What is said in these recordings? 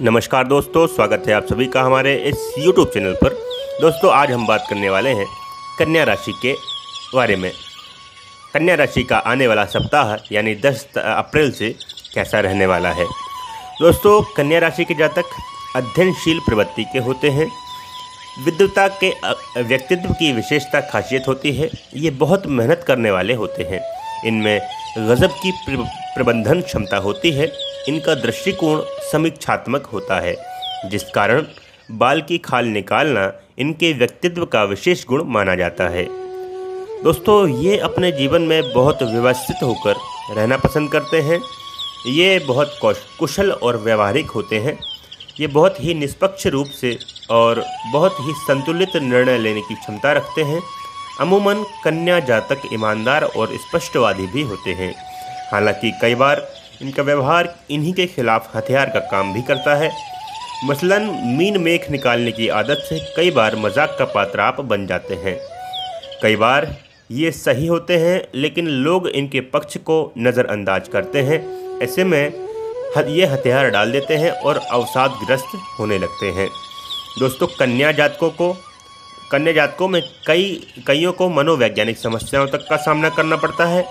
नमस्कार दोस्तों, स्वागत है आप सभी का हमारे इस YouTube चैनल पर। दोस्तों, आज हम बात करने वाले हैं कन्या राशि के बारे में। कन्या राशि का आने वाला सप्ताह यानी 10 अप्रैल से कैसा रहने वाला है। दोस्तों, कन्या राशि के जातक अध्ययनशील प्रवृत्ति के होते हैं। विद्वता के व्यक्तित्व की विशेषता खासियत होती है। ये बहुत मेहनत करने वाले होते हैं। इनमें गजब की प्रबंधन क्षमता होती है। इनका दृष्टिकोण समीक्षात्मक होता है, जिस कारण बाल की खाल निकालना इनके व्यक्तित्व का विशेष गुण माना जाता है। दोस्तों, ये अपने जीवन में बहुत व्यवस्थित होकर रहना पसंद करते हैं। ये बहुत कुशल और व्यवहारिक होते हैं। ये बहुत ही निष्पक्ष रूप से और बहुत ही संतुलित निर्णय लेने की क्षमता रखते हैं। अमूमन कन्या जातक ईमानदार और स्पष्टवादी भी होते हैं। हालांकि कई बार इनका व्यवहार इन्हीं के खिलाफ हथियार का काम भी करता है। मसलन मीन मेख निकालने की आदत से कई बार मजाक का पात्र आप बन जाते हैं। कई बार ये सही होते हैं, लेकिन लोग इनके पक्ष को नज़रअंदाज करते हैं। ऐसे में ये हथियार डाल देते हैं और अवसादग्रस्त होने लगते हैं। दोस्तों, कन्या जातकों में कईयों को मनोवैज्ञानिक समस्याओं तक का सामना करना पड़ता है।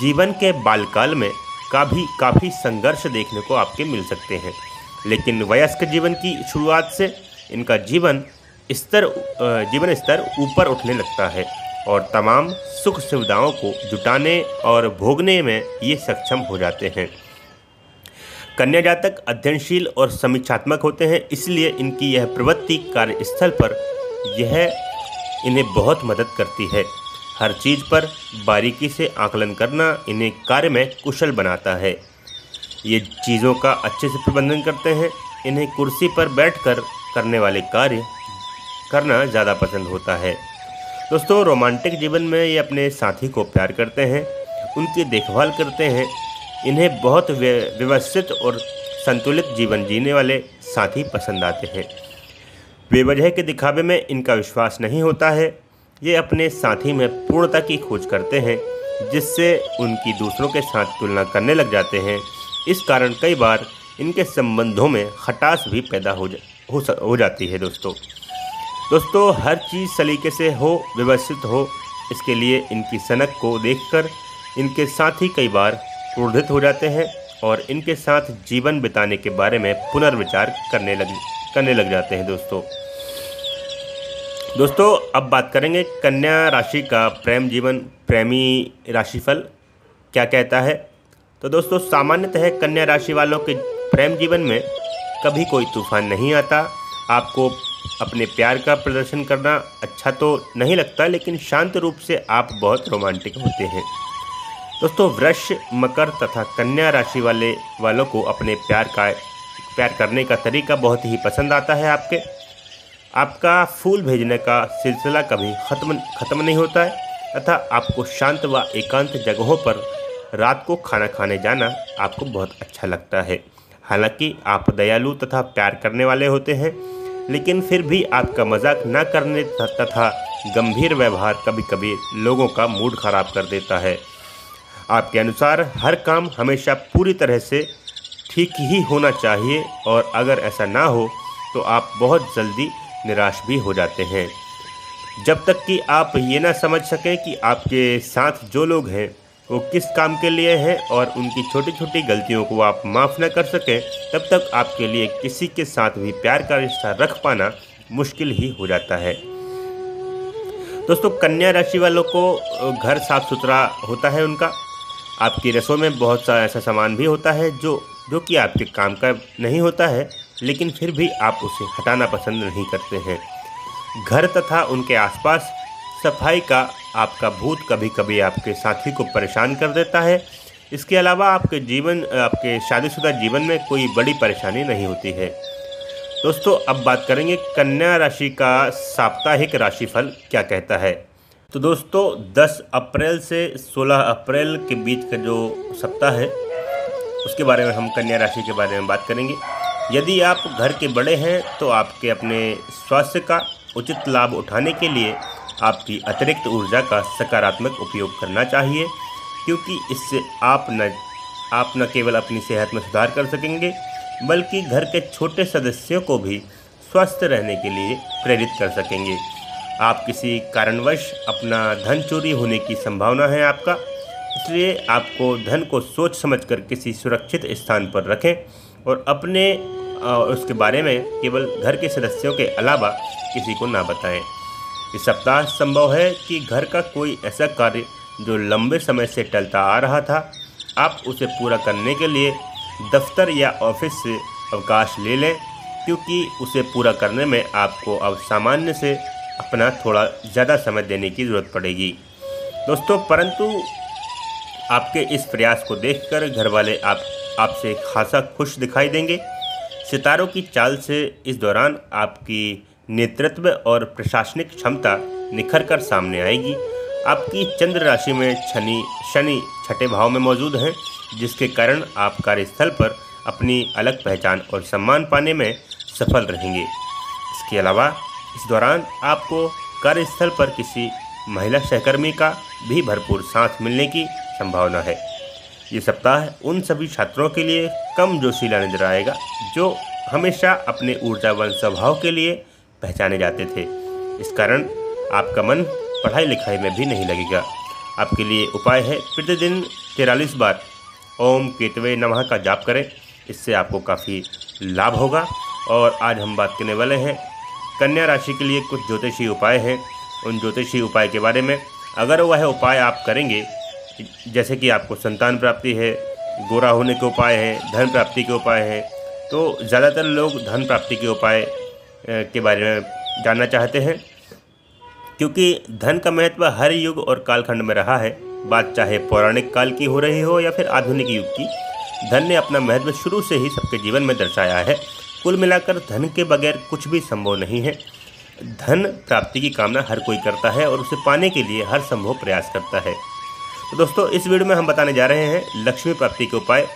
जीवन के बालकाल में काफ़ी संघर्ष देखने को आपके मिल सकते हैं, लेकिन वयस्क जीवन की शुरुआत से इनका जीवन स्तर ऊपर उठने लगता है और तमाम सुख सुविधाओं को जुटाने और भोगने में ये सक्षम हो जाते हैं। कन्या जातक अध्ययनशील और समीक्षात्मक होते हैं, इसलिए इनकी यह प्रवृत्ति कार्यस्थल पर इन्हें बहुत मदद करती है। हर चीज़ पर बारीकी से आकलन करना इन्हें कार्य में कुशल बनाता है। ये चीज़ों का अच्छे से प्रबंधन करते हैं। इन्हें कुर्सी पर बैठकर करने वाले कार्य करना ज़्यादा पसंद होता है। दोस्तों, रोमांटिक जीवन में ये अपने साथी को प्यार करते हैं, उनकी देखभाल करते हैं। इन्हें बहुत व्यवस्थित और संतुलित जीवन जीने वाले साथी पसंद आते हैं। बेवजह के दिखावे में इनका विश्वास नहीं होता है। ये अपने साथी में पूर्णता की खोज करते हैं, जिससे उनकी दूसरों के साथ तुलना करने लग जाते हैं। इस कारण कई बार इनके संबंधों में खटास भी पैदा हो जाती है। दोस्तों, हर चीज़ सलीके से हो, व्यवस्थित हो, इसके लिए इनकी सनक को देखकर इनके साथी कई बार क्रोधित हो जाते हैं और इनके साथ जीवन बिताने के बारे में पुनर्विचार करने लग जाते हैं। दोस्तों, अब बात करेंगे कन्या राशि का प्रेम जीवन, प्रेमी राशिफल क्या कहता है। तो दोस्तों, सामान्यतः कन्या राशि वालों के प्रेम जीवन में कभी कोई तूफान नहीं आता। आपको अपने प्यार का प्रदर्शन करना अच्छा तो नहीं लगता, लेकिन शांत रूप से आप बहुत रोमांटिक होते हैं। दोस्तों, वृष, मकर तथा कन्या राशि वालों को अपने प्यार करने का तरीका बहुत ही पसंद आता है। आपका फूल भेजने का सिलसिला कभी ख़त्म नहीं होता है तथा आपको शांत व एकांत जगहों पर रात को खाना खाने जाना आपको बहुत अच्छा लगता है। हालांकि आप दयालु तथा प्यार करने वाले होते हैं, लेकिन फिर भी आपका मजाक न करने तथा गंभीर व्यवहार कभी कभी लोगों का मूड खराब कर देता है। आपके अनुसार हर काम हमेशा पूरी तरह से ठीक ही होना चाहिए, और अगर ऐसा ना हो तो आप बहुत जल्दी निराश भी हो जाते हैं। जब तक कि आप ये ना समझ सकें कि आपके साथ जो लोग हैं वो किस काम के लिए हैं और उनकी छोटी छोटी गलतियों को आप माफ़ न कर सकें, तब तक आपके लिए किसी के साथ भी प्यार का रिश्ता रख पाना मुश्किल ही हो जाता है। दोस्तों, कन्या राशि वालों को घर साफ सुथरा होता है उनका। आपकी रसोई में बहुत सा ऐसा सामान भी होता है जो कि आपके काम का नहीं होता है, लेकिन फिर भी आप उसे हटाना पसंद नहीं करते हैं। घर तथा उनके आसपास सफाई का आपका भूत कभी कभी आपके साथी को परेशान कर देता है। इसके अलावा आपके शादीशुदा जीवन में कोई बड़ी परेशानी नहीं होती है। दोस्तों, अब बात करेंगे कन्या राशि का साप्ताहिक राशिफल क्या कहता है। तो दोस्तों, 10 अप्रैल से 16 अप्रैल के बीच का जो सप्ताह है उसके बारे में हम कन्या राशि के बारे में बात करेंगे। यदि आप घर के बड़े हैं तो आपके अपने स्वास्थ्य का उचित लाभ उठाने के लिए आपकी अतिरिक्त ऊर्जा का सकारात्मक उपयोग करना चाहिए, क्योंकि इससे आप न केवल अपनी सेहत में सुधार कर सकेंगे, बल्कि घर के छोटे सदस्यों को भी स्वस्थ रहने के लिए प्रेरित कर सकेंगे। आप किसी कारणवश अपना धन चोरी होने की संभावना है आपका, इसलिए आपको धन को सोच समझकर किसी सुरक्षित स्थान पर रखें और अपने उसके बारे में केवल घर के सदस्यों के अलावा किसी को ना बताएं। इस सप्ताह संभव है कि घर का कोई ऐसा कार्य जो लंबे समय से टलता आ रहा था, आप उसे पूरा करने के लिए दफ्तर या ऑफिस से अवकाश ले लें, क्योंकि उसे पूरा करने में आपको अब सामान्य से अपना थोड़ा ज़्यादा समय देने की ज़रूरत पड़ेगी दोस्तों। परंतु आपके इस प्रयास को देखकर घर वाले आपसे खासा खुश दिखाई देंगे। सितारों की चाल से इस दौरान आपकी नेतृत्व और प्रशासनिक क्षमता निखर कर सामने आएगी। आपकी चंद्र राशि में शनि छठे भाव में मौजूद हैं, जिसके कारण आप कार्यस्थल पर अपनी अलग पहचान और सम्मान पाने में सफल रहेंगे। इसके अलावा इस दौरान आपको कार्यस्थल पर किसी महिला सहकर्मी का भी भरपूर साथ मिलने की संभावना है। ये सप्ताह उन सभी छात्रों के लिए कम जोशीला नजर आएगा जो हमेशा अपने ऊर्जावान स्वभाव के लिए पहचाने जाते थे। इस कारण आपका मन पढ़ाई लिखाई में भी नहीं लगेगा। आपके लिए उपाय है, प्रतिदिन 43 बार ओम केतवे नमः का जाप करें, इससे आपको काफ़ी लाभ होगा। और आज हम बात करने वाले हैं कन्या राशि के लिए कुछ ज्योतिषी उपाय हैं। उन ज्योतिषी उपाय के बारे में, अगर वह उपाय आप करेंगे, जैसे कि आपको संतान प्राप्ति है, गोरा होने के उपाय हैं, धन प्राप्ति के उपाय हैं, तो ज़्यादातर लोग धन प्राप्ति के उपाय के बारे में जानना चाहते हैं, क्योंकि धन का महत्व हर युग और कालखंड में रहा है। बात चाहे पौराणिक काल की हो रही हो या फिर आधुनिक युग की, धन ने अपना महत्व शुरू से ही सबके जीवन में दर्शाया है। कुल मिलाकर धन के बगैर कुछ भी संभव नहीं है। धन प्राप्ति की कामना हर कोई करता है और उसे पाने के लिए हर संभव प्रयास करता है। तो दोस्तों, इस वीडियो में हम बताने जा रहे हैं लक्ष्मी प्राप्ति के उपाय,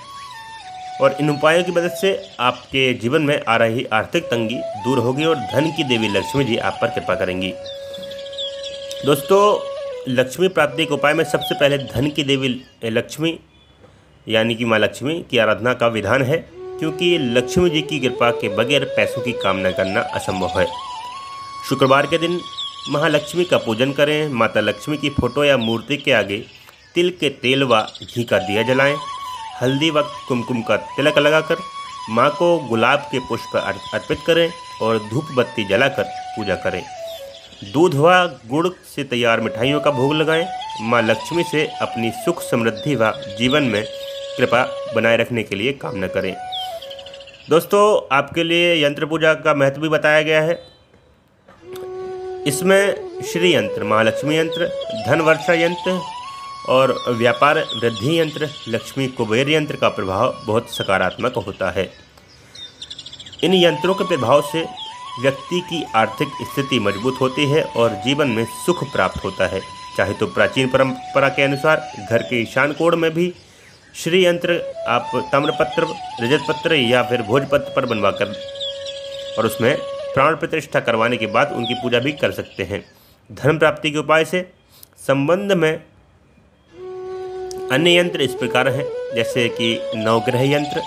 और इन उपायों की मदद से आपके जीवन में आ रही आर्थिक तंगी दूर होगी और धन की देवी लक्ष्मी जी आप पर कृपा करेंगी। दोस्तों, लक्ष्मी प्राप्ति के उपाय में सबसे पहले धन की देवी लक्ष्मी यानी कि माँ लक्ष्मी की आराधना का विधान है, क्योंकि लक्ष्मी जी की कृपा के बगैर पैसों की कामना करना असंभव है। शुक्रवार के दिन महालक्ष्मी का पूजन करें। माता लक्ष्मी की फोटो या मूर्ति के आगे तिल के तेल व घी का दिया जलाएं। हल्दी व कुमकुम का तिलक लगाकर माँ को गुलाब के पुष्प अर्पित करें और धूप बत्ती जलाकर पूजा करें। दूध व गुड़ से तैयार मिठाइयों का भोग लगाएं। माँ लक्ष्मी से अपनी सुख समृद्धि व जीवन में कृपा बनाए रखने के लिए कामना करें। दोस्तों, आपके लिए यंत्र पूजा का महत्व भी बताया गया है। इसमें श्री यंत्र, महालक्ष्मी यंत्र, धन वर्षा यंत्र और व्यापार वृद्धि यंत्र, लक्ष्मी कुबेर यंत्र का प्रभाव बहुत सकारात्मक होता है। इन यंत्रों के प्रभाव से व्यक्ति की आर्थिक स्थिति मजबूत होती है और जीवन में सुख प्राप्त होता है। चाहे तो प्राचीन परंपरा के अनुसार घर के ईशान कोण में भी श्री यंत्र आप ताम्रपत्र, रजत पत्र या फिर भोजपत्र पर बनवाकर और उसमें प्राण प्रतिष्ठा करवाने के बाद उनकी पूजा भी कर सकते हैं। धन प्राप्ति के उपाय से संबंध में अन्य यंत्र इस प्रकार हैं, जैसे कि नवग्रह यंत्र।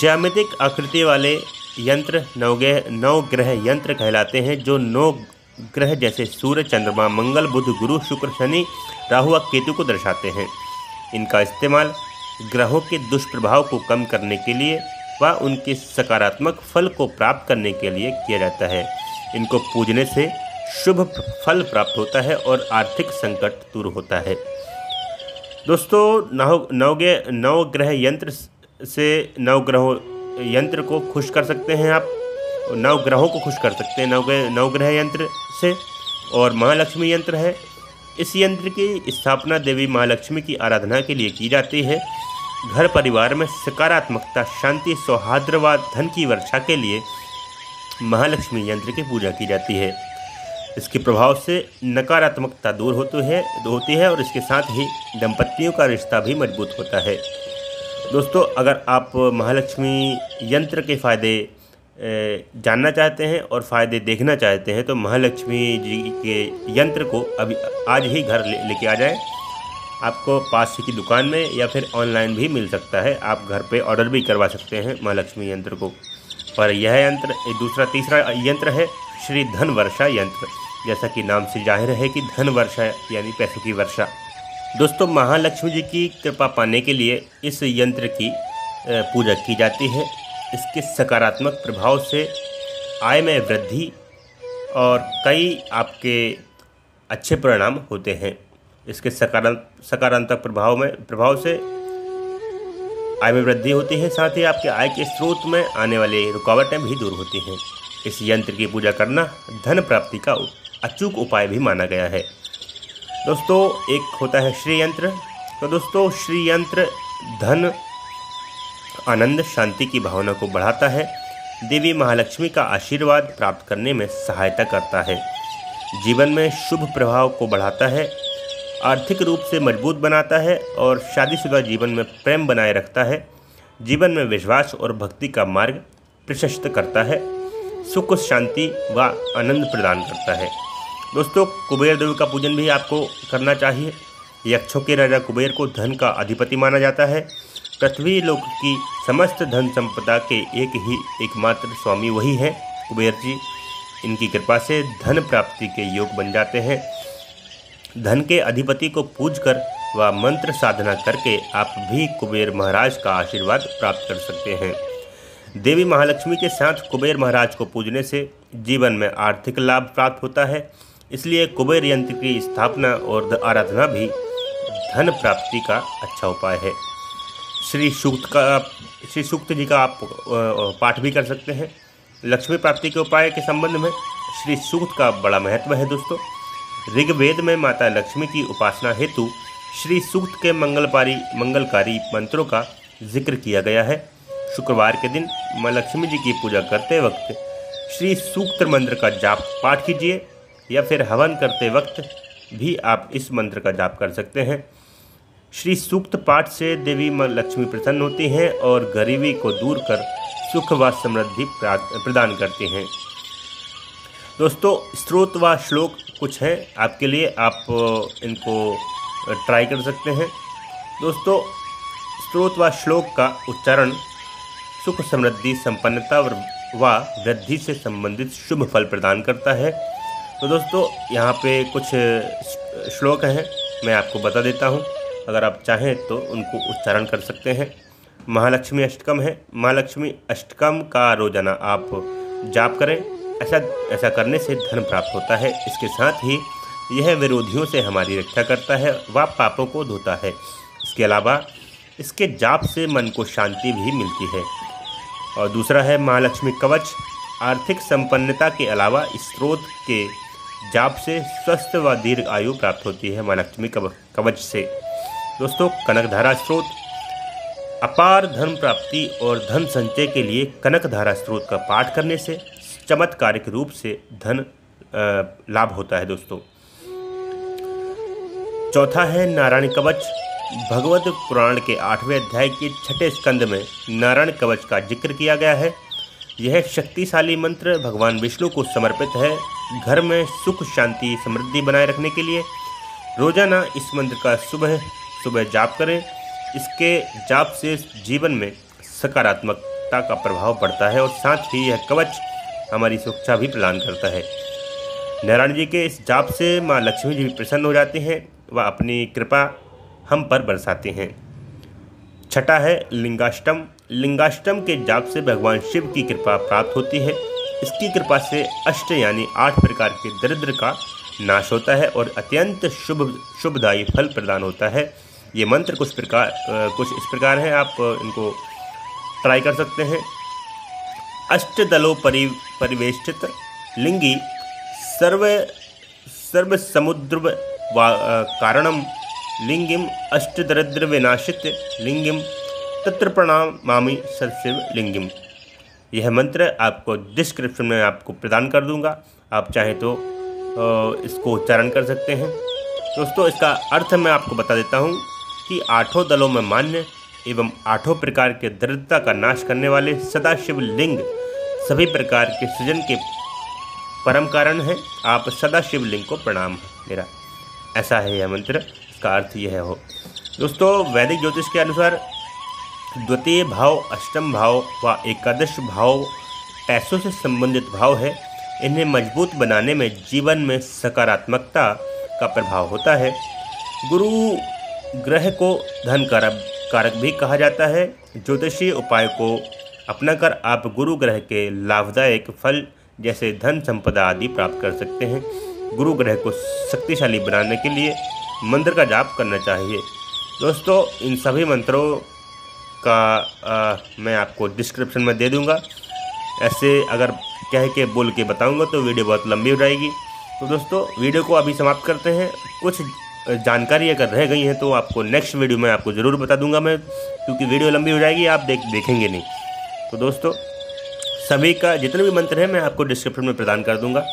ज्यामितिक आकृति वाले यंत्र नवग्रह यंत्र कहलाते हैं, जो 9 ग्रह जैसे सूर्य, चंद्रमा, मंगल, बुध, गुरु, शुक्र, शनि, राहु व केतु को दर्शाते हैं। इनका इस्तेमाल ग्रहों के दुष्प्रभाव को कम करने के लिए व उनके सकारात्मक फल को प्राप्त करने के लिए किया जाता है। इनको पूजने से शुभ फल प्राप्त होता है और आर्थिक संकट दूर होता है। दोस्तों, नवग्रह यंत्र से यंत्र को खुश कर सकते हैं आप, नवग्रहों को खुश कर सकते हैं नवग्रह यंत्र से। और महालक्ष्मी यंत्र है, इस यंत्र की स्थापना देवी महालक्ष्मी की आराधना के लिए की जाती है। घर परिवार में सकारात्मकता, शांति, सौहार्द व धन की वर्षा के लिए महालक्ष्मी यंत्र की पूजा की जाती है। इसके प्रभाव से नकारात्मकता दूर होती है और इसके साथ ही दंपतियों का रिश्ता भी मजबूत होता है। दोस्तों, अगर आप महालक्ष्मी यंत्र के फ़ायदे जानना चाहते हैं और फ़ायदे देखना चाहते हैं, तो महालक्ष्मी जी के यंत्र को अभी आज ही घर लेके आ जाएं। आपको पास ही की दुकान में या फिर ऑनलाइन भी मिल सकता है। आप घर पे ऑर्डर भी करवा सकते हैं माँ लक्ष्मी यंत्र को। और यह यंत्र तीसरा यंत्र है श्री धन वर्षा यंत्र। जैसा कि नाम से जाहिर है कि धन वर्षा यानी पैसों की वर्षा। दोस्तों, महालक्ष्मी जी की कृपा पाने के लिए इस यंत्र की पूजा की जाती है। इसके सकारात्मक प्रभाव से आय में वृद्धि और कई आपके अच्छे परिणाम होते हैं। इसके सकारात्मक प्रभाव से आय में वृद्धि होती है, साथ ही आपके आय के स्रोत में आने वाली रुकावटें भी दूर होती हैं। इस यंत्र की पूजा करना धन प्राप्ति का अचूक उपाय भी माना गया है। दोस्तों, एक होता है श्री यंत्र। तो दोस्तों, श्री यंत्र धन, आनंद, शांति की भावना को बढ़ाता है, देवी महालक्ष्मी का आशीर्वाद प्राप्त करने में सहायता करता है, जीवन में शुभ प्रभाव को बढ़ाता है, आर्थिक रूप से मजबूत बनाता है और शादीशुदा जीवन में प्रेम बनाए रखता है, जीवन में विश्वास और भक्ति का मार्ग प्रशस्त करता है, सुख, शांति व आनंद प्रदान करता है। दोस्तों, कुबेर देव का पूजन भी आपको करना चाहिए। यक्षों के राजा कुबेर को धन का अधिपति माना जाता है। पृथ्वी लोक की समस्त धन संपदा के एकमात्र स्वामी वही है कुबेर जी। इनकी कृपा से धन प्राप्ति के योग बन जाते हैं। धन के अधिपति को पूजकर व मंत्र साधना करके आप भी कुबेर महाराज का आशीर्वाद प्राप्त कर सकते हैं। देवी महालक्ष्मी के साथ कुबेर महाराज को पूजने से जीवन में आर्थिक लाभ प्राप्त होता है। इसलिए कुबेर यंत्र की स्थापना और आराधना भी धन प्राप्ति का अच्छा उपाय है। श्री सूक्त जी का आप पाठ भी कर सकते हैं। लक्ष्मी प्राप्ति के उपाय के संबंध में श्री सूक्त का बड़ा महत्व है। दोस्तों, ऋग्वेद में माता लक्ष्मी की उपासना हेतु श्री सूक्त के मंगलकारी मंत्रों का जिक्र किया गया है। शुक्रवार के दिन माँ लक्ष्मी जी की पूजा करते वक्त श्री सूक्त मंत्र का जाप पाठ कीजिए या फिर हवन करते वक्त भी आप इस मंत्र का जाप कर सकते हैं। श्री सूक्त पाठ से देवी माँ लक्ष्मी प्रसन्न होती हैं और गरीबी को दूर कर सुख व समृद्धि प्रदान करती हैं। दोस्तों, स्तोत्र व श्लोक कुछ हैं आपके लिए, आप इनको ट्राई कर सकते हैं। दोस्तों, स्तोत्र व श्लोक का उच्चारण सुख, समृद्धि, संपन्नता व वृद्धि से संबंधित शुभ फल प्रदान करता है। तो दोस्तों, यहाँ पे कुछ श्लोक हैं, मैं आपको बता देता हूँ। अगर आप चाहें तो उनको उच्चारण कर सकते हैं। महालक्ष्मी अष्टकम है। महालक्ष्मी अष्टकम का रोजाना आप जाप करें। ऐसा करने से धन प्राप्त होता है। इसके साथ ही यह विरोधियों से हमारी रक्षा करता है व पापों को धोता है। इसके अलावा इसके जाप से मन को शांति भी मिलती है। और दूसरा है महालक्ष्मी कवच। आर्थिक संपन्नता के अलावा इस स्रोत के जाप से स्वस्थ व दीर्घ आयु प्राप्त होती है महालक्ष्मी कवच से। दोस्तों, कनकधारा स्रोत। अपार धन प्राप्ति और धन संचय के लिए कनकधारा स्रोत का पाठ करने से चमत्कारिक रूप से धन लाभ होता है। दोस्तों, चौथा है नारायण कवच। भगवत पुराण के 8वें अध्याय के 6ठे स्कंद में नारायण कवच का जिक्र किया गया है। यह शक्तिशाली मंत्र भगवान विष्णु को समर्पित है। घर में सुख, शांति, समृद्धि बनाए रखने के लिए रोजाना इस मंत्र का सुबह जाप करें। इसके जाप से जीवन में सकारात्मकता का प्रभाव पड़ता है और साथ ही यह कवच हमारी सुरक्षा भी प्रदान करता है। नारायण जी के इस जाप से माँ लक्ष्मी जी भी प्रसन्न हो जाती हैं व अपनी कृपा हम पर बरसाते हैं। छठा है लिंगाष्टम। लिंगाष्टम के जाप से भगवान शिव की कृपा प्राप्त होती है। इसकी कृपा से अष्ट यानी 8 प्रकार के दरिद्र का नाश होता है और अत्यंत शुभदायी फल प्रदान होता है। ये मंत्र कुछ इस प्रकार हैं, आप इनको ट्राई कर सकते हैं। अष्टदलो परिवेष्टित लिंगी सर्व समुद्र कारणम लिंगिम अष्टदरिद्र विनाशित लिंगिम तत्र प्रणामामि सर्वशिव लिंगिम। यह मंत्र आपको डिस्क्रिप्शन में आपको प्रदान कर दूंगा, आप चाहें तो इसको उच्चारण कर सकते हैं। दोस्तों, इसका अर्थ मैं आपको बता देता हूँ कि 8 दलों में मान्य एवं 8 प्रकार के दरिद्रता का नाश करने वाले सदाशिव लिंग सभी प्रकार के सृजन के परम कारण है। आप सदाशिव लिंग को प्रणाम मेरा। ऐसा है यह मंत्र। इसका अर्थ यह हो। दोस्तों, वैदिक ज्योतिष के अनुसार द्वितीय भाव, अष्टम भाव व एकादश भाव पैसों से संबंधित भाव है। इन्हें मजबूत बनाने में जीवन में सकारात्मकता का प्रभाव होता है। गुरु ग्रह को धन कारक भी कहा जाता है। ज्योतिषीय उपाय को अपनाकर आप गुरु ग्रह के लाभदायक फल जैसे धन संपदा आदि प्राप्त कर सकते हैं। गुरु ग्रह को शक्तिशाली बनाने के लिए मंत्र का जाप करना चाहिए। दोस्तों, इन सभी मंत्रों का मैं आपको डिस्क्रिप्शन में दे दूंगा। ऐसे अगर कह के बोल के बताऊंगा तो वीडियो बहुत लंबी हो जाएगी। तो दोस्तों, वीडियो को अभी समाप्त करते हैं। कुछ जानकारी अगर रह गई है तो आपको नेक्स्ट वीडियो में आपको ज़रूर बता दूंगा मैं, क्योंकि वीडियो लंबी हो जाएगी, आप देखेंगे नहीं। तो दोस्तों, सभी का जितने भी मंत्र हैं मैं आपको डिस्क्रिप्शन में प्रदान कर दूंगा।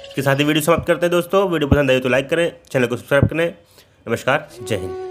इसके साथ ही वीडियो समाप्त करते हैं। दोस्तों, वीडियो पसंद आई तो लाइक करें, चैनल को सब्सक्राइब करें। नमस्कार, जय हिंद।